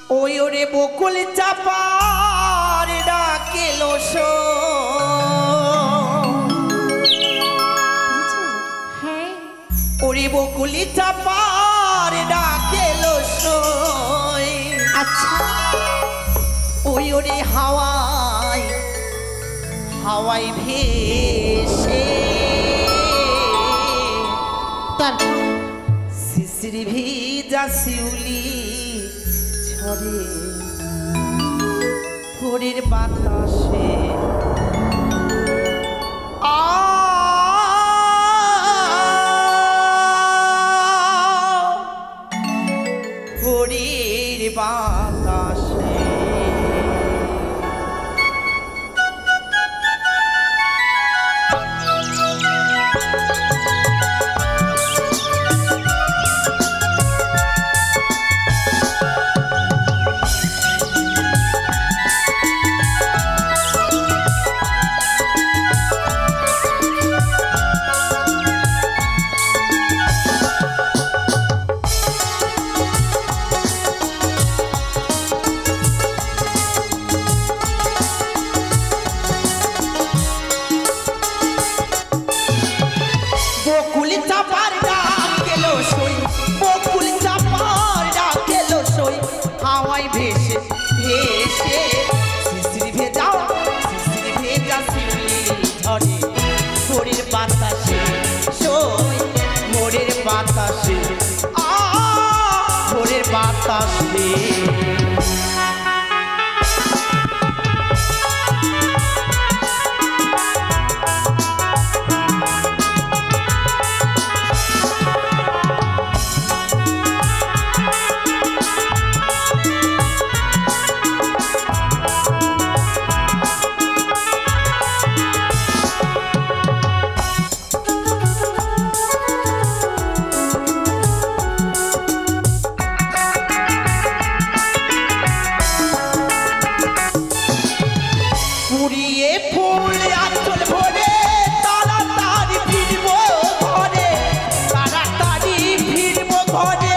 ওই ওরে বকুল চাপার ডাকেলো শো ওরে বকুলি চাপার ডাকেলো শোয় আচ্ছা ওই ওরে হাওয়ায় হাওয়ায় ভেসে তারপর শিশির ভিজা শিউলি ছড়ে ভোরের বাতাসে ভোরের বাতাসে বকুল চাপার ডাকেলো শোয় বকুল চাপার ডাকেলো শোয় হাওয়ায় ভেসে ভেসে শিশির ভেজা শিউলি ঝরে ভোরের বাতাসে শোয় ভোরের বাতাসে ভোরের বাতাসে পুড়িয়ে ফুল আঁচল ভরে তাড়াতাড়ি ফিরবো ঘরে তাড়াতাড়ি ফিরবো ঘরে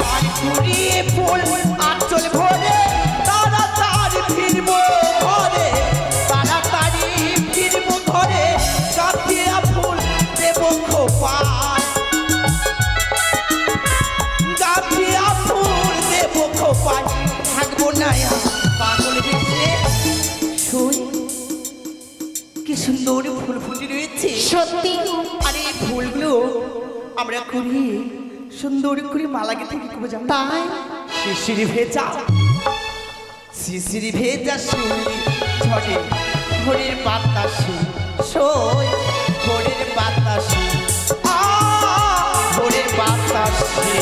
আর পুড়িয়ে ফুল আঁচল ভরে তাড়াতাড়ি ফিরবো ঘরে তাড়াতাড়ি ফিরবো ঘরে কাঠিয়া ফুল দেবো খোপায় গাঠিয়া ফুল দেবো খোপায় থাকবো না পাগল বেশে শুই কি সুন্দর ফুল ফুটে রয়েছে সত্যি আর এই ফুলগুলো আমরা করি সুন্দর করে মালা গেঁথে কি করবো জানো তাই শিশির ভেজা শিউলি ঝরে ভোরের বাতাসে শোয় ভোরের বাতাসে ভোরের বাতাসে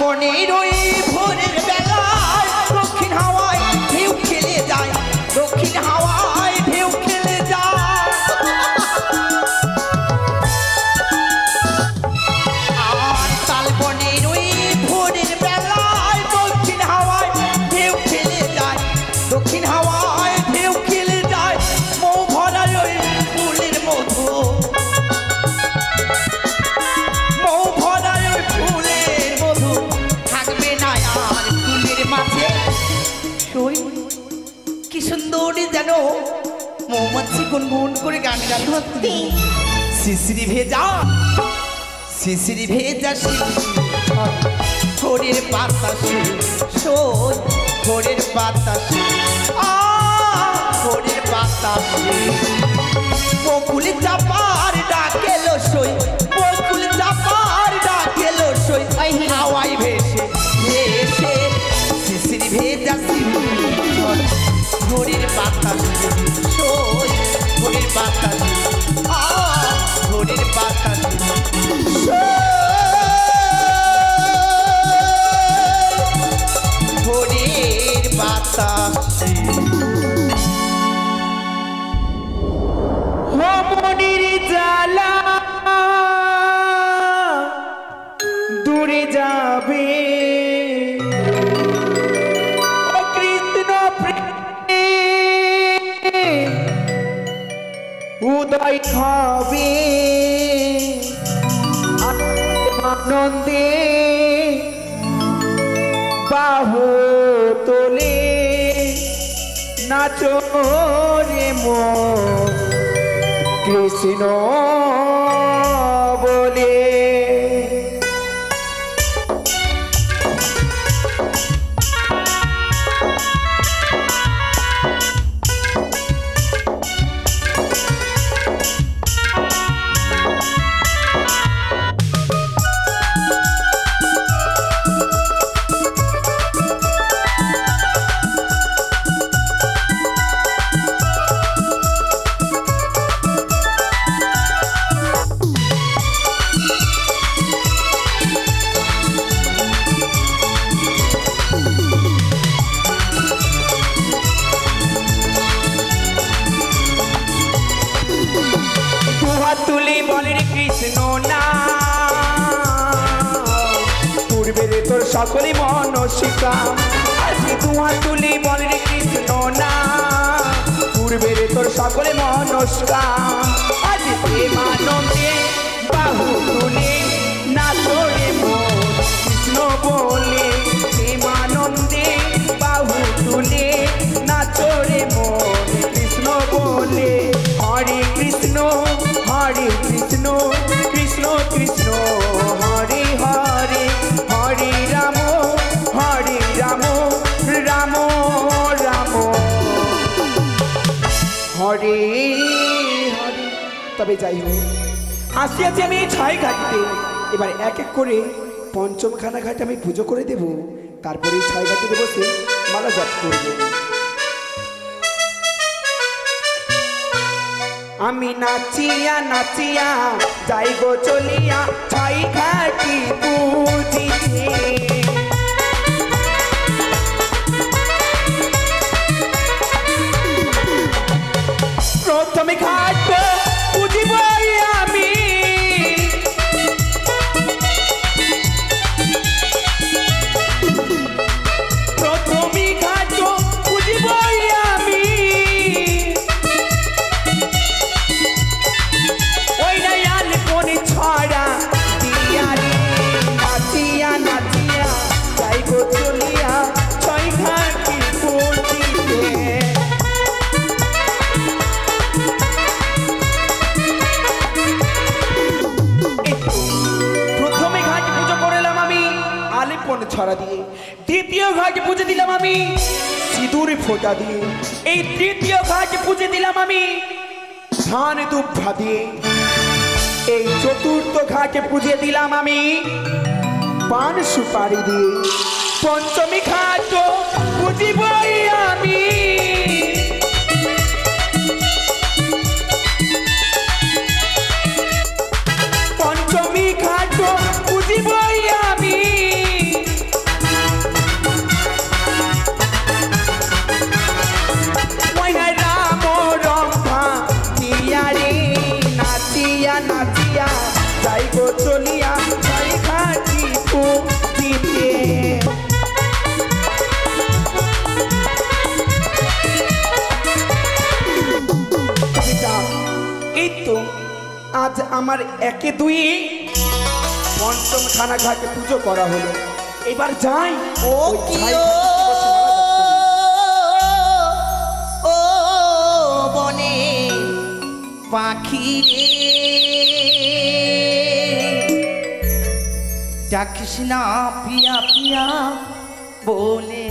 বনের ওই ভোরের বেলায় দক্ষিণ হাওয়ায় ঢেউ খেলে যায় দক্ষিণ হাওয়ায় ঢেউ খেলে যায় আর তাল বনের ওই ভোরের বেলায় দক্ষিণ হাওয়ায় ঢেউ খেলে যায় দক্ষিণ হাওয়ায় ঢেউ খেলে যায় মৌ ভরা ওই ফুলের মধু মৌ ভরা ওই ফুলের মধু থাকবে না আর ফুলের মাঝে শোয় কি সুন্দর যেন মৌমাছি গুনগুন করে গান গান সত্যি শিশিরি ভেজা ভোরের বাতাসে শোয় ভোরের বাতাসে ভোরের বাতাসে বকুল চাপার ডাকেলো শোয় বকুল চাপার ডাকেলো শোয় হাওয়ায় ভেসে ভেসে শিশির ভেজা ভোরের বাতাসে শোয় ভোরের বাতাসে বাতাসে ভোরের বাতাসে ভোরের বাতাসে মনির জ্বালা দূরে যাবে ও কৃষ্ণ প্রেমে উদয় হবে আনন্দে বাহু তোলে নাচো রে মন কৃষ্ণ বলে তুলি বলেন কৃষ্ণ না পূর্বের তোর সকলে মনস্কা আজকে দুহাত তুলি বলেন কৃষ্ণ না পূর্বের তোর সকলে মনস্কা আজ প্রেমানন্দে বাহু তুলে নাচরে মন কৃষ্ণ বলে প্রেমানন্দে বাহু তুলে নাচরে মন কৃষ্ণ বলে হরে কৃষ্ণ কৃষ্ণ কৃষ্ণ কৃষ্ণ হরে হরে হরে রাম রাম রাম হরে হরে। তবে যাই হোক আসিয়াছি আমি এই ছয় ঘাটে এবার এক এক করে পঞ্চমখানা ঘাটে আমি পুজো করে দেব তারপরে এই ছয় ঘাটে বসে মালা জপ করবো আমি নাচিয়া নাচিয়া যাই গো চলিয়া ছয় ঘাটি পুজিতে প্রথমে ঘাট পুজিব আমি প্রথমে ঘাট পুজিব আমি ছড়া দিয়া রে নাচিয়া নাচিয়া যাই গো চলিয়া ছয় ঘাটি পুজিতে প্রথমে ঘাট পুজো করলাম আমি আলিপন ছড়া দিয়ে দ্বিতীয় ঘাট পুজো দিলাম আমি সিঁদুর ফোঁটা দিয়ে এই তৃতীয় ঘাট পুজো দিলাম আমি ধান দুব্বা দিয়ে এই চতুর্থ ঘাটে পুজো দিলাম আমি পান সুপারি দিয়ে পঞ্চমী ঘাট পুজিব আমি পঞ্চমী ঘাট পুজিব আমি রাম রম্ভা দিয়া রে নাচিয়া নাচিয়া যাই গো চলিয়া ছয় ঘাটি পুজিতে এই তো আজ আমার একে দুই পঞ্চম খানা ঘাটে পুজো করা হলো এবার যাই ও কি ও বনে পাখি রে ডাকিস না পিয়া পিয়া বলে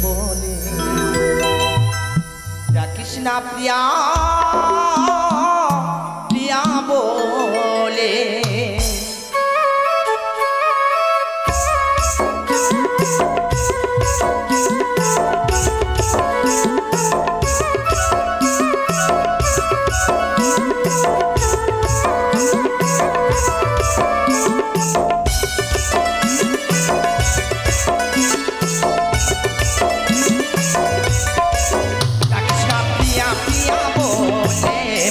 বলে ডাকিস না পিয়া পিয়া বলে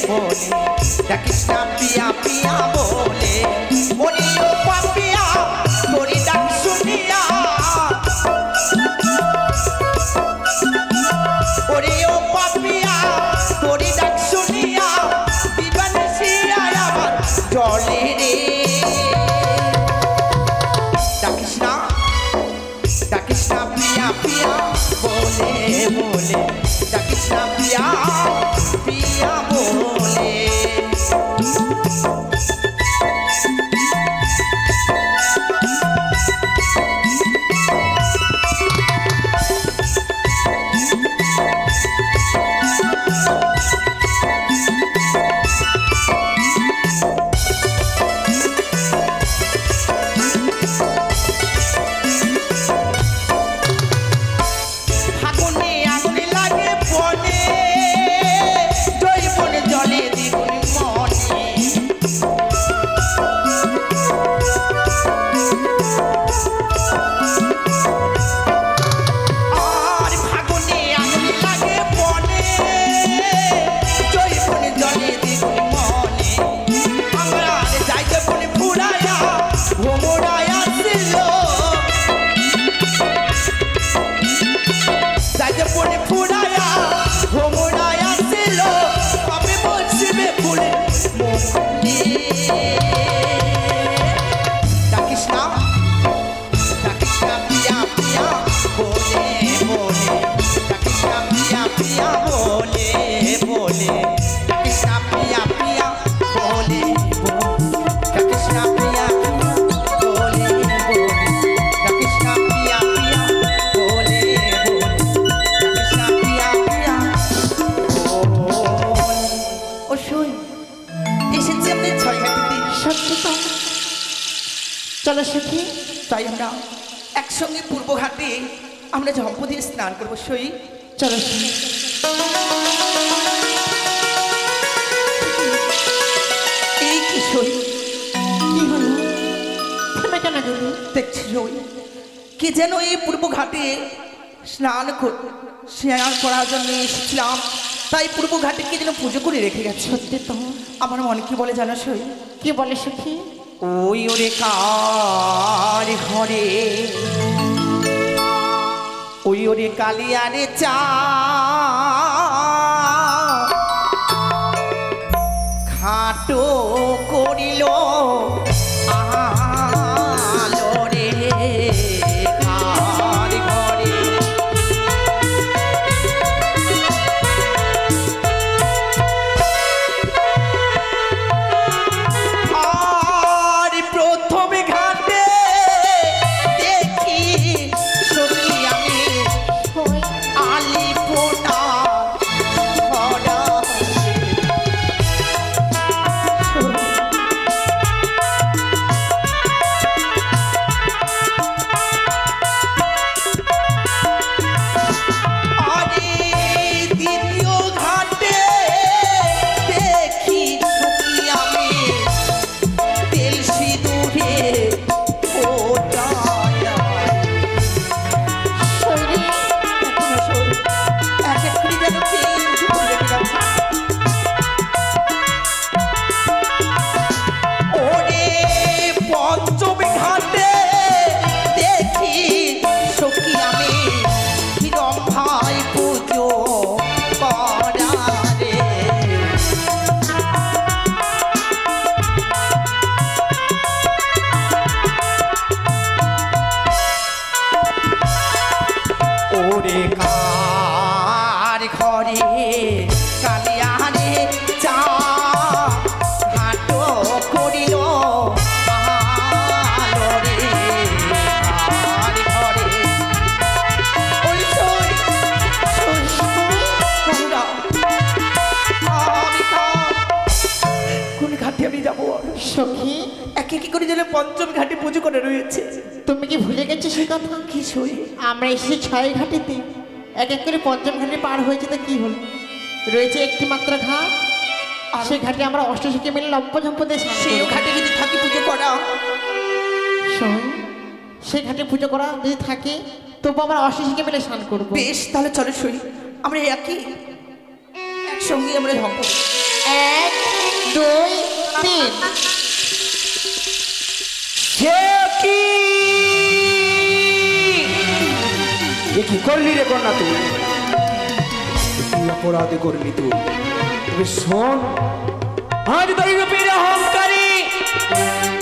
বলে ডাকিস না পিয়া পিয়া বলে ওরে ও পাপিয়া তোরি ডাক শুনিয়া ওরে ও পাপিয়া তোরি ডাক শুনিয়া দিবানিশিয়া আমার জলে রে ডাকিস না পিয়া পিয়া বলে বলে ডাকিস না পিয়া পিয়া বলে চলো সখী তাই আমরা একসঙ্গে পূর্বঘাটে আমরা ঝম্প দিয়ে স্নান করবো সই চলো সখী এই কি সই কি হলো থেমে কেন গেলি দেখছি সই কে যেন এই পূর্বঘাটে স্নান করার জন্য এসেছিলাম তাই পূর্বঘাটে কে যেন পুজো করে রেখে গেছে সত্যি তো আমার মনে কি বলে জানো সই কি বলে সখী ওই ওরে কার ঘরে ওই ওরে কালিয়ারে চা খাটো করিল আলো রে কার ঘরে প্রথমে ঘাটে দেখি সখী আমি আলি ফোটা দ্বিতীয় ঘাটে দেখি সখী আমি তেল সিঁদুরে ওরে পঞ্চম ঘাটে দেখি সখী আমি হিরম ভাই পুজো করা রে ওরে কার ঘরে কালিয়ারে চা হাটো করিল আলো রে কার ঘরে ওই সই বন্ধুরা, কোন ঘাটে আমি যাবো সখী একে কি করে যেন পঞ্চম ঘাটে পুজো করে রয়েছে তুমি কি ভুলে গেছো সে কথা কি সই আমরা এসেছি 6 ঘাটিতে এক এক করে পঞ্চম ঘাটে পার হয়েছে তো কি হলো রয়েছে একটি মাত্র ঘাট সেই ঘাটে আমরা অষ্টশীকে মিলে লম্পঝম্প দিয়ে সেই ঘাটে যদি থাকি পুজো করা শোন সেই ঘাটে পুজো করা যদি থাকে তবু আমরা অষ্টশীকে মিলে স্নান করবো বেশ তাহলে চলো সই আমরা একসঙ্গে আমরা ঝম্প 1 2 3 কি করলি রে কন্যা তুই? কি অপরাধী করলি তুই? তবে শোন, আজ তোর রূপের অহংকারী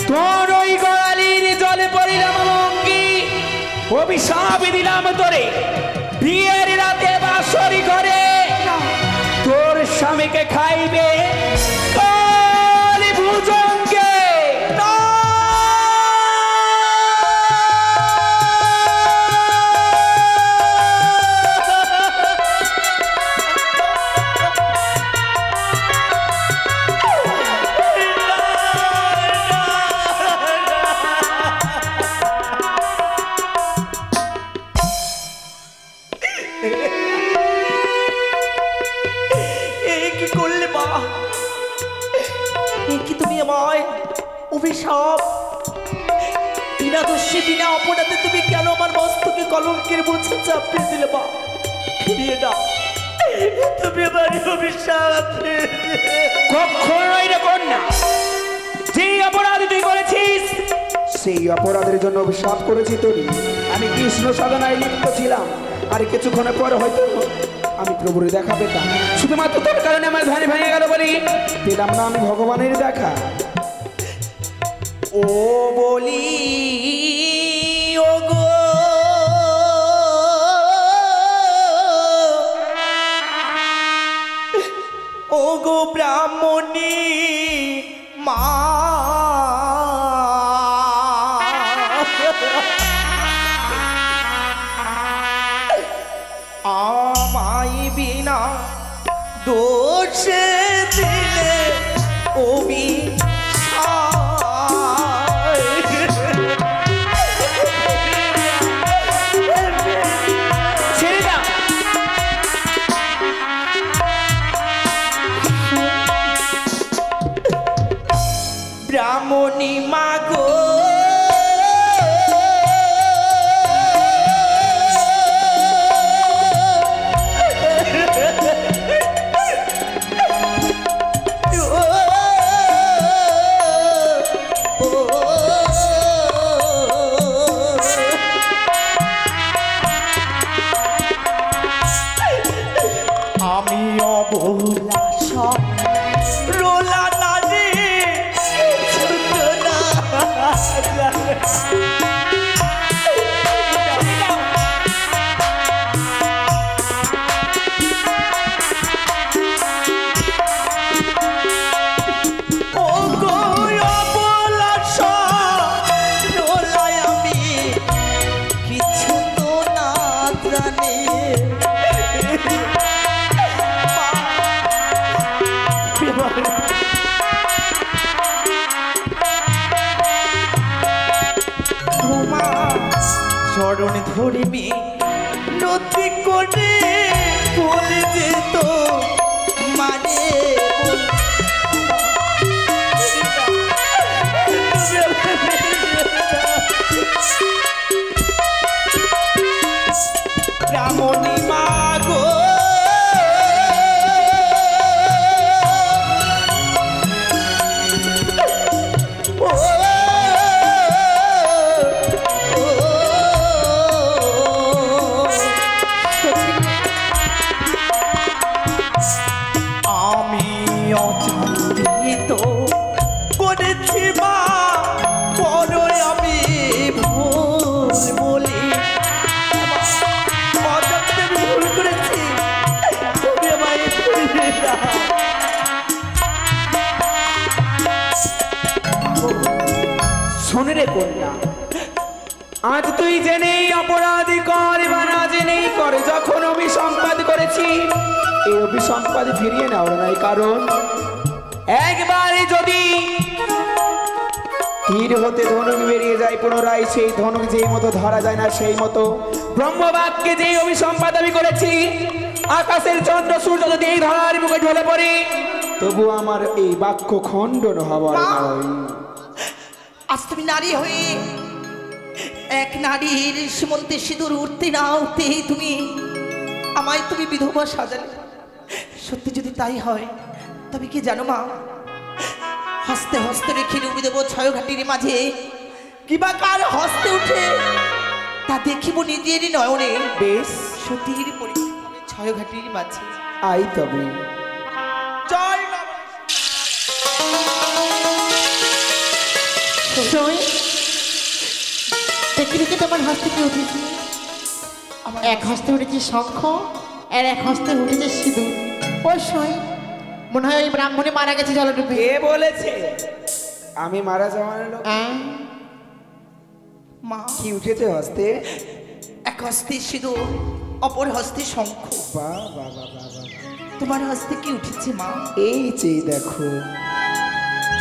তোর ওই গড়ালির জলে পড়িলাম অঙ্গি, অভিশাপ দিলাম তোরে বিয়ের রাতে বাসরি ঘরে তোর স্বামীকে খাইবে তোর ভুজঙ্গে। অভিশাপ বিনা দোষে বিনা অপরাধে তুমি কেন আমার মস্তকে কলঙ্কের বোঝা চাপিয়ে দিলে মা? ফিরিয়ে দাও তুমি আমার অভিশাপ। কখনোই রে কন্যা, যে অপরাধ তুই করেছিস সেই অপরাধের জন্য অভিশাপ করেছি তোর। আমি কৃষ্ণ সাধনায় লিপ্ত ছিলাম, আর কিছুক্ষণের পরে হয়তো আমি প্রভুর দেখা পেতাম। শুধুমাত্র তোর কারণে আমার ধ্যান ভেঙে গেল বলি পেলাম না আমি ভগবানের দেখা। ও বলি ও গো ও গো ব্রাহ্মণী মা, আমায় বিনা দোষে দিলে ব্রাহ্মণী মাগো আমি অবলা সব রোলা না রে কিছু তো না জানি চরণ ধরিবি নদী করে বলে যেত মানে ব্রাহ্মণী মাগো শোনে রে কন্যা, আজ তুই জেনেই অপরাধী কর বা না জেনেই করে, যখন অভিসম্পাদ করেছি এই অভিসম্পাদ ফিরিয়ে নেওয়ার নাই। কারণ একবারে যদি তীর হতে ধনুক বেরিয়ে যায় পুনরায় সেই ধনুক যেই মতো ধরা যায় না, সেই মতো ব্রহ্মবাক্যে যেই অভিসম্পাদ আমি করেছি, আকাশের চন্দ্র সূর্য যদি এই ধরার মুখে ঢলে পড়ে তবু আমার এই বাক্য খণ্ডন হবার নয়। আজ তুমি নারী হয়ে এক নারীর সীমন্তে সিঁদুর উঠতে না উঠতেই তুমি আমায় বিধবা সাজালে। সত্যি যদি তাই হয় তবে কি জানো মা, হস্তে হস্তে রেখে ডুবি দেবো ছয়ঘাটির মাঝে, কিবা কার হস্তে উঠে তা দেখিব নিজের নয়নে। বেশ, সতীর পরীক্ষা হবে ছয়ঘাটির মাঝে। আই তবে জয় মা। সই দেখি দেখি তোমার হস্তে কি উঠেছে? এক হস্তে উঠেছে শঙ্খ আর এক হস্তে উঠেছে সিঁদুর। ও সই, মনে হয় ওই ব্রাহ্মণে মারা গেছে জলে ডুবে। কে বলেছে আমি মারা যাওয়ার লোক? মা, কি উঠেছে হস্তে? এক হস্তে সিঁদুর, অপর হস্তে শঙ্খ। বাহ বাহ বাহ বাহ বাহ। তোমার হস্তে কি উঠেছে মা? এই যে দেখো।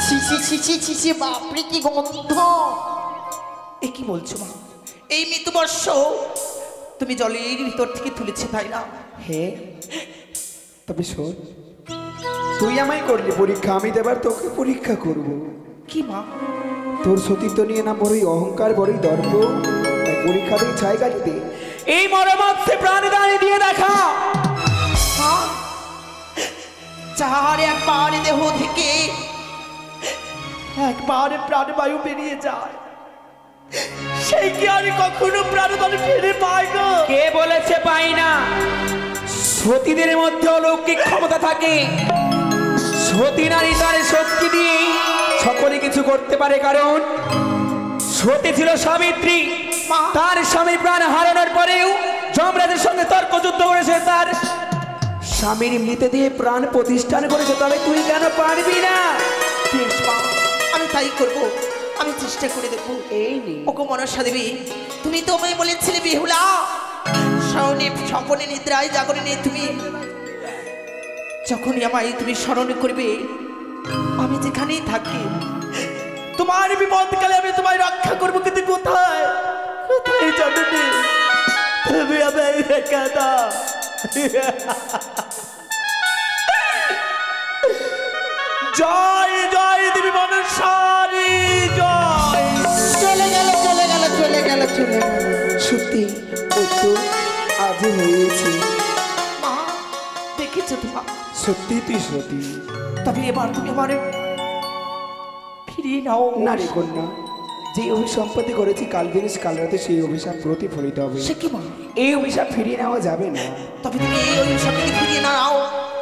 ছি ছি ছি ছি ছি ছি, বাপরে কি গন্ধ! এ কি বলছো মা? এই মৃতবর্ষ তুমি জলের ভিতর থেকে তুলেছে তাই না? হে, তবে শোন, তুই আমায় করলি পরীক্ষা, আমি দেবার তোকে পরীক্ষা করব। কি মা? তোর সতীত্ব নিয়ে না বড়ই অহংকার, বড়ই দর্প, তাই পরীক্ষা দিয়ে ছাই গাড়িতে এই মরমাত্রে প্রাণদান দিয়ে দেখা। যার একবার দেহ থেকে একবার প্রাণবায়ু বেরিয়ে যায়, সেই কি আর কখনো প্রাণদান ফিরে পায় না? কে বলেছে পাই না? সতীদের মধ্যে অলৌকিক ক্ষমতা থাকে। সতী নারী তার শক্তি দিয়ে সকলে কিছু করতে পারে, কারণ সতী ছিল সাবিত্রী। তার স্বামী প্রাণ হারানোর পরেও যমরাজের সঙ্গে তর্ক যুদ্ধ করেছে, তার স্বামীর মৃতদেহে প্রাণ প্রতিষ্ঠান করেছে। তবে তুই কেন পারবি না? বেশ মা, আমি তাই করব, আমি চেষ্টা করে দেখবো। এই নে। ওগো মনসা দেবী, তুমি তো আমায় বলেছিলে বেহুলা স্বর্ণে স্বপনে নিদ্রায় জাগরণে তুমি যখনই আমায় তুমি স্মরণ করবে, আমি যেখানেই থাকি তোমার বিপদকালে আমি তোমায় রক্ষা করবো। কিন্তু কোথায় কোথায় জানবে তুমি আমায় রেখে দাও। জয় জয় দেবী মনসারি জয়। চলে গেল চলে গেল চলে গেল চলে গেল। সত্যি ওই তো আজই হয়েছে। মা, দেখেছো তো মা? সত্যি তুই সতী। তবে এবার তুমি আমার ফিরিয়ে নাও। না রে কন্যা, যে অভিসম্পত্তি করেছি কাল দিনিস কাল রাতে সেই অভিশাপ প্রতিফলিত হবে। সে কি মা? এই অভিশাপ ফিরিয়ে নেওয়া যাবে না। তবে তুমি এই অভিশাপকে ফিরিয়ে নাও,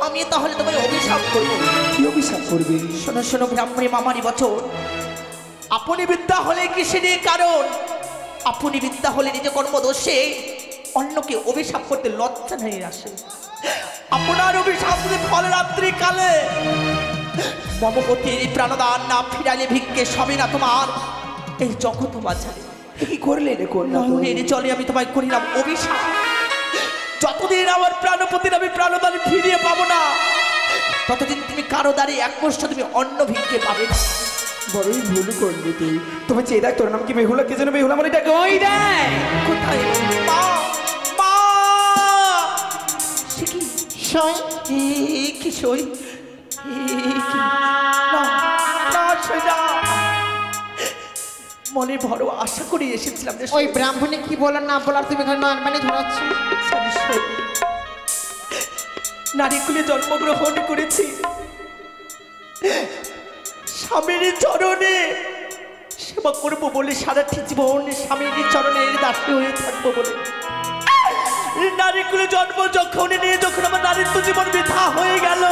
আমি তাহলে তোমার অভিশাপ করবো। কি অভিশাপ করবে? শোনো শোনো ব্রাহ্মণী মামারি বছর, আপনি বিদ্যা হলে কিসেরই কারণ? আপনি বিদ্যা হলে নিজে কর্মদোষে অন্যকে অভিশাপ করতে লজ্জা নিয়ে আসে। আপনার অভিশাপ যদি ফল রাত্রি কালে মমপতির প্রাণদান না ফিরালে ভিক্ষে সবে না তোমার এই জগৎ বাঁচালে। কি করলে রে কন্যা? নয়নের চলে আমি তোমায় করিলাম অভিশাপ, যতদিন আমার প্রাণপতির আমি প্রাণদান ফিরিয়ে পাবো না, ততদিন তুমি কারো দ্বারে এক মুষ্ঠ তুমি অন্ন ভিক্ষে পাবে না। বড়ই ভুল করলি তুই। তবে চেয়ে দেখ, তোর নাম কি বেহুলা? কে যেন বেহুলা বলে ডাকে। ওই দেখ কোথায় মা? মা, সে কি? সই, কি সই? কি না না সই না, মনে বড় আশা করে এসেছিলাম। ওই ব্রাহ্মণে কি বলার না বলার তুমি এখানে নর্মালি ধরাচ্ছ। নারী কুলে জন্মগ্রহণ করেছি, স্বামীর চরণে সেবা করবো বলে, সারাটি জীবন স্বামীর চরণের দাসী হয়ে থাকবো বলে নারী কুলে জন্ম যখন নিয়ে যখন আমার নারীত্ব জীবন বৃথা হয়ে গেল,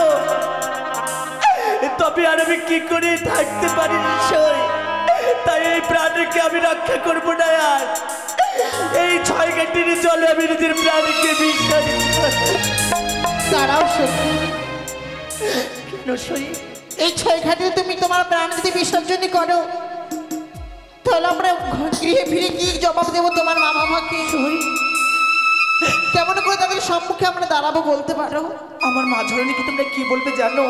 তবে আর আমি কি করে থাকতে পারি নিশ্চয়। তাই এই প্রাণীকে আমি রক্ষা করবো না, আর এই ছয় ঘাটির জলে আমি নিজের প্রাণীকে বিসর্জন। তারাও সত্যি কেন সই? এই ছয় ঘাটে তুমি তোমার প্রাণ যদি বিসর্জন করো, তাহলে আমরা গৃহে ফিরে কি জবাব দেবো তোমার মা বাবাকে? কেমন করে তাদের সম্মুখে আমরা দাঁড়াবো বলতে পারো? আমার মা ঝরণীকে তোমরা কি বলবে জানো?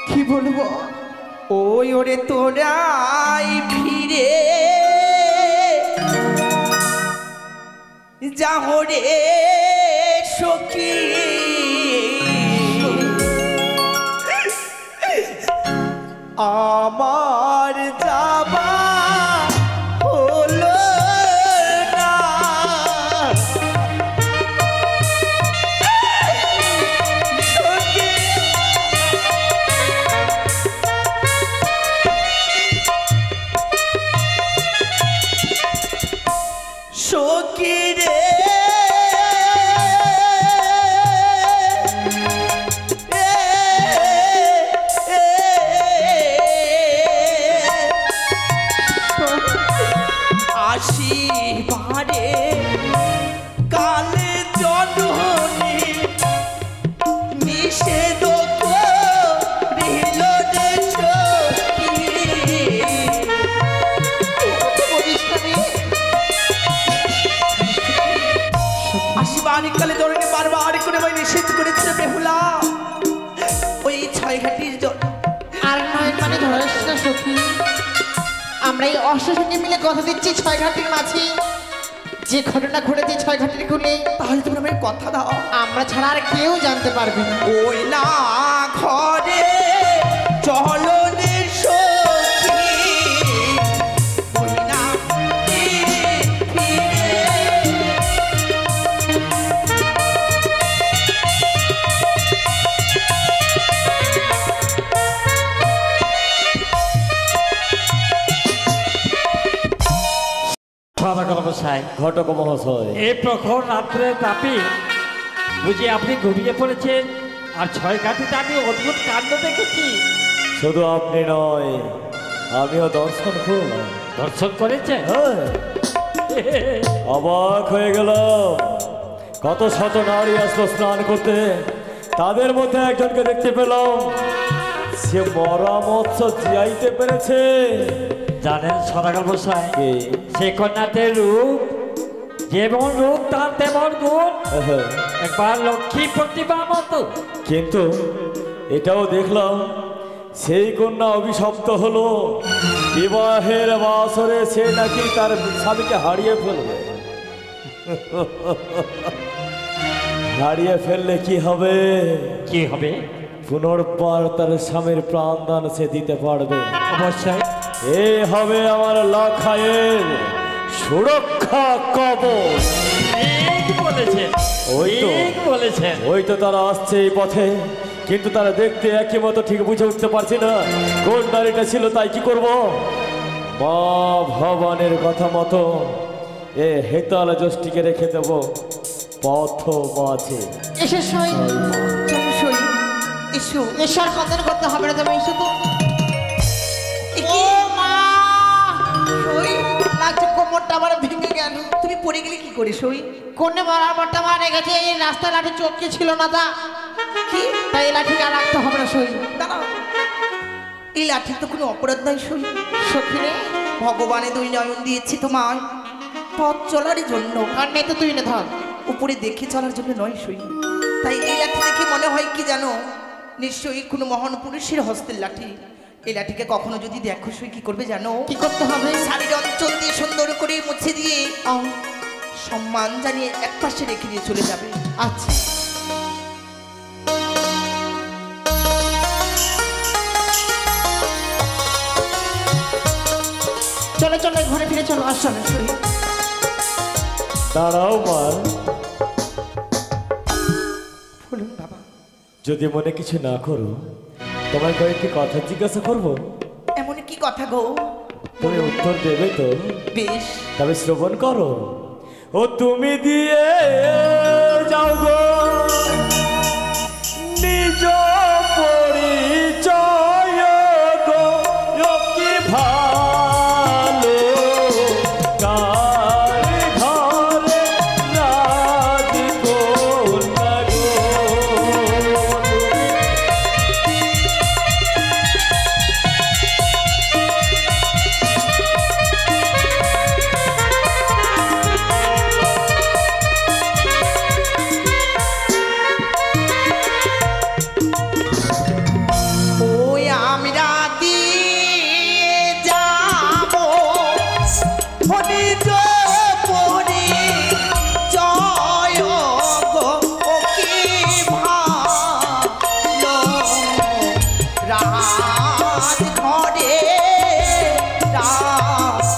কি বলবো? ওই ওরে তোরাই ফিরে যাহো রে সখী, আমার যাবা হলো না, সখী সখী, আমরা এই অষ্টসঙ্গে মিলে কথা দিচ্ছি ছয় ঘাটের মাঝে যে ঘটনা ঘটেছে ছয় ঘাটের কুলে, তাহলে তুমি আমায় কথা দাও, আমরা ছাড়া আর কেউ জানতে পারবে না। ওই না ঘরে চলনে সখী, ওই না ফিরে ফিরে। ঘটক মহাশয়, এই প্রখর রাত্রে তাপি বুঝি আপনি ঘুমিয়ে পড়েছেন, আর ছয় ঘাটিতে আমি অদ্ভুত কাণ্ড দেখেছি। শুধু আপনি নয়, আমিও দর্শন করলাম। দর্শন করেছেন? হ্যাঁ, অবাক হয়ে গেলাম। কত শত নারী আসলো স্নান করতে, তাদের মধ্যে একজনকে দেখতে পেলাম, সে মরা মৎস্য জিয়াইতে পেরেছে। জানেন সদাগর মশাই, কে? সে কন্যাদের রূপ, যেমন রূপ তার তেমন গুণ, একবার লক্ষ্মী প্রতিভা মতো। কিন্তু এটাও দেখলাম সেই কন্যা অভিশপ্ত হলো, বিবাহের বাসরে সে নাকি তার স্বামীকে হারিয়ে ফেলবে। হারিয়ে ফেললে কি হবে? কি হবে? পুনর্বার তার স্বামীর প্রাণদান সে দিতে পারবে। অবশ্যই। এই হবে আমার লাখায়ের সুরক্ষা কবচ। ঠিক বলেছেন, ওই তো। ঠিক বলেছেন। ওই তো তারা আসছে এই পথে, কিন্তু তারা দেখতে একই মতো ঠিক বুঝে উঠতে পারছি না কোন নারীটা ছিল। তাই কি করব? মা ভবানের কথা মতো এ হেতাল জষ্টিকে রেখে দেব পথ মাঝে। এসে সই, চলো সই, এসো। এসর কন্দন করতে হবে না, তুমি এসো তো। ও মা, সই, লাগছে কোমরটা আমার ভেঙে গেল। তুমি পড়ে গেলে কি করে সই? কোনে মারার পরটা মারা গেছে, এই রাস্তা লাঠি চোখকে ছিল না তা কি? তাই এই লাঠিটা আর রাখতে হবে না সই। দাঁড়াও, এই লাঠির তো কোনো অপরাধ নাই সই। সখী রে, ভগবানে দুই নয়ন দিয়েছি তোমায় পথ চলার জন্য, আর নেই তো তুই না ধর। উপরে দেখে চলার জন্য নয় সই। তাই এই লাঠি দেখে মনে হয় কি জানো, নিশ্চয়ই কোনো মহান পুরুষের হস্তের লাঠি। এই লাঠিকে কখনো যদি দেখো সই কি করবে জানো? কি করতে হবে? শাড়ির অঞ্চল দিয়ে সুন্দর করে মুছে দিয়ে সম্মান জানিয়ে এক পাশে রেখে দিয়ে চলে যাবে। আচ্ছা, চলো চলো ঘরে ফিরে চলো। আসলে সই, দাঁড়াও মা, বলুন বাবা। যদি মনে কিছু না করো, তোমার কয়েকটি কথা জিজ্ঞাসা করবো। এমন কি কথা গো? তুমি উত্তর দেবে তো? বেশ। তবে শ্রবণ করো। ও তুমি দিয়ে যাও গো নিজ পরিচয় গো, ও কি ভালো কার ঘরে রাজ কন্যা গো। ওই আমরা দিয়ে যাবো নিজ পরিচয় গো, ও কি ভালো রাজ ঘরে রাজ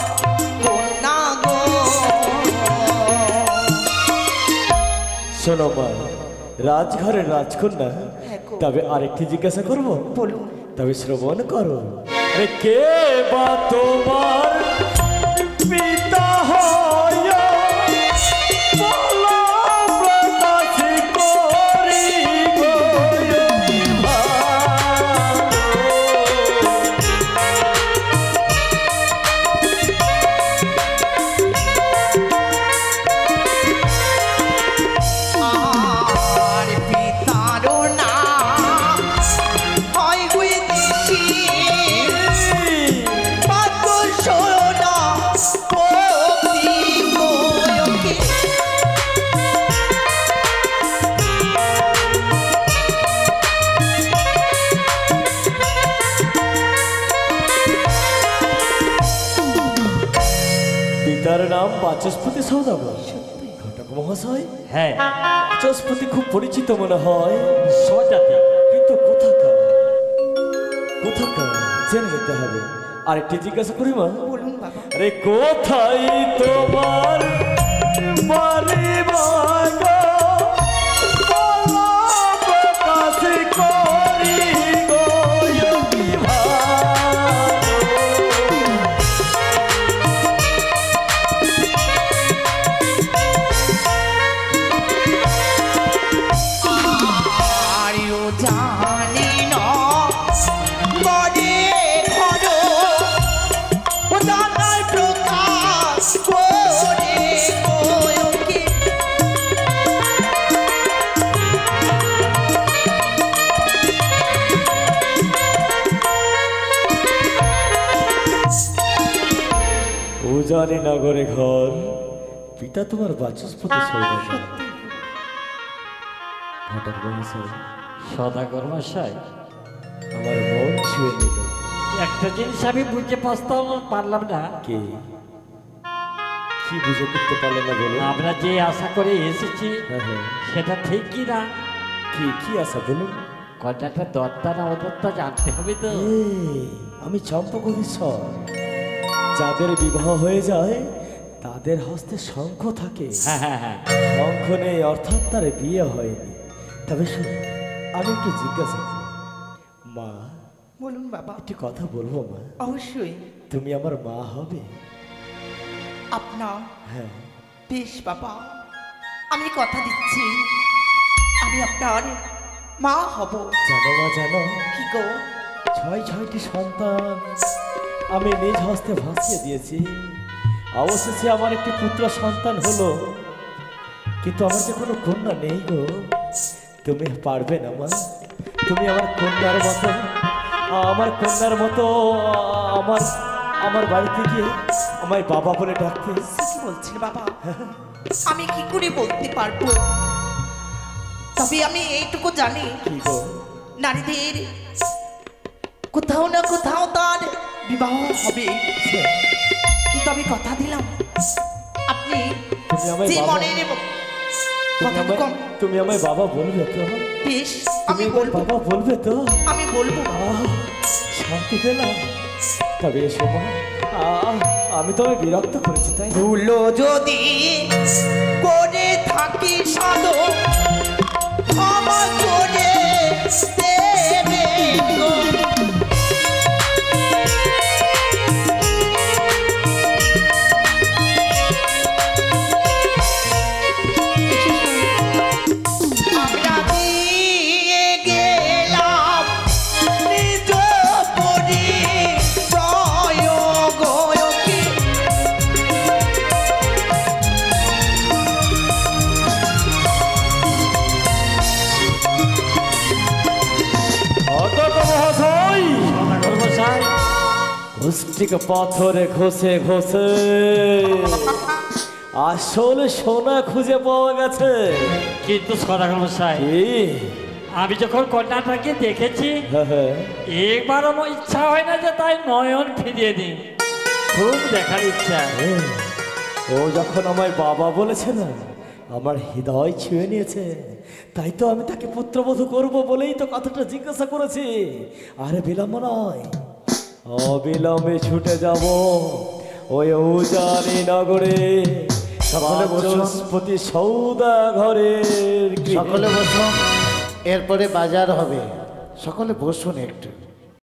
কন্যা গো। শোনো মা, রাজঘরের রাজকন্যা, তবে আরেকটি জিজ্ঞাসা করবো? বলুন। তবে শ্রবণ করো। আরে কে বা তোমার পিতা হয় বলো প্রকাশ করি গো, কি ভালো। আর পিতার নাম হয় বৈদেশী, পাত সোনা পিতার নাম বাচস্পতি সৌদাগর। ঘটক মহাশয়, হ্যাঁ, বাচস্পতি খুব পরিচিত মনে হয়, সজাতে কিন্তু কোথাকার কোথাকার জেনে নিতে হবে। আরেকটি জিজ্ঞাসা করি মা, বলুন বাবা। আরে কোথায় তোমার বাড়ি বাগো, বলো প্রকাশ করি গো কি আরেও জানি না বলে ঘরো উদানার প্রকাশ করে ওকে। উজানি নগরে ঘর, পিতা তোমার বাচস্পতি সৌদাগর। ঘটক মহাশয়, সদাগর মশাই, আমার মন ছুঁয়ে নিল। একটা জিনিস আমি বুঝতে পারলাম না। কি কি বুঝে করতে পারলে না বলো? আমরা যে আশা করে এসেছি হ্যাঁ হ্যাঁ, সেটা ঠিক কি না? কি কি আশা বলুন? কন্যাটা দত্তা না অদত্তা জানতে হবে তো। আমি চম্পকধীশ্বর, যাদের বিবাহ হয়ে যায় তাদের হস্তে শঙ্খ থাকে। হ্যাঁ হ্যাঁ হ্যাঁ, শঙ্খ নেই অর্থাৎ তার বিয়ে হয়নি। তবে শুনুন, আমি একটু জিজ্ঞাসা করি। মা, বলুন বাবা। একটি কথা বলবো মা? অবশ্যই। তুমি আমার মা হবে? আপনার হ্যাঁ। বেশ বাবা, আমি কথা দিচ্ছি আমি আপনার মা হব। জানো মা, জানো, কি গো? 6টি সন্তান আমি নিজ হস্তে ভাসিয়ে দিয়েছি। অবশেষে আমার একটি পুত্র সন্তান হলো, কিন্তু আমার যে কোনো কন্যা নেই গো। তুমি পারবে না মা? তুমি আমার কন্যার মতো আমার কন্যার মতো আমার আমার বাড়িতে গিয়ে আমায় বাবা বলে ডাকতে। কি বলছেন বাবা? আমি কি করে বলতে পারবো? তবে আমি এইটুকু জানি, কি গো? নারীদের কোথাও না কোথাও তার বিবাহ হবে। কিন্তু আমি কথা দিলাম, আপনি তুমি আমায় যে বাবা- মনের কথা তুমি আমায় বাবা বলবে তো? বেশ, তুমি আমি আমায় বলবো, বাবা বলবে তো? আমি বলবো। শান্তি পেলাম। তবে এসো মা, আমি তবে বিরক্ত করেছি তাই না? ভুলো যদি করে থাকি সাধো ক্ষমা করে দেবে গো। আমরা দিয়ে গেলাম নিজ পরিচয় গো কি। ঘটক মহাশয়, সদাগর মশাই, মুষ্টিক পাথরে ঘষে ঘষে আসল সোনা খুঁজে পাওয়া গেছে। কিন্তু সদাগর মশাই, কি? আমি যখন কন্যাটাকে দেখেছি হ্যাঁ হ্যাঁ, একবার আমার ইচ্ছা হয় না যে তাই নয়ন ফিরিয়ে দিই। খুব দেখার ইচ্ছা। ও যখন আমায় বাবা বলেছে না, আমার হৃদয় ছুঁয়ে নিয়েছে। তাই তো আমি তাকে পুত্রবধূ করব বলেই তো কথাটা জিজ্ঞাসা করেছি। আরে বিলম্ব নয়, অবিলম্বে ছুটে যাব ওই উজানি নগরে সকলে বসুন। বাচস্পতি সৌদাগরের গৃহে। সকলে বসুন, এরপরে বাজার হবে। সকলে বসুন একটু।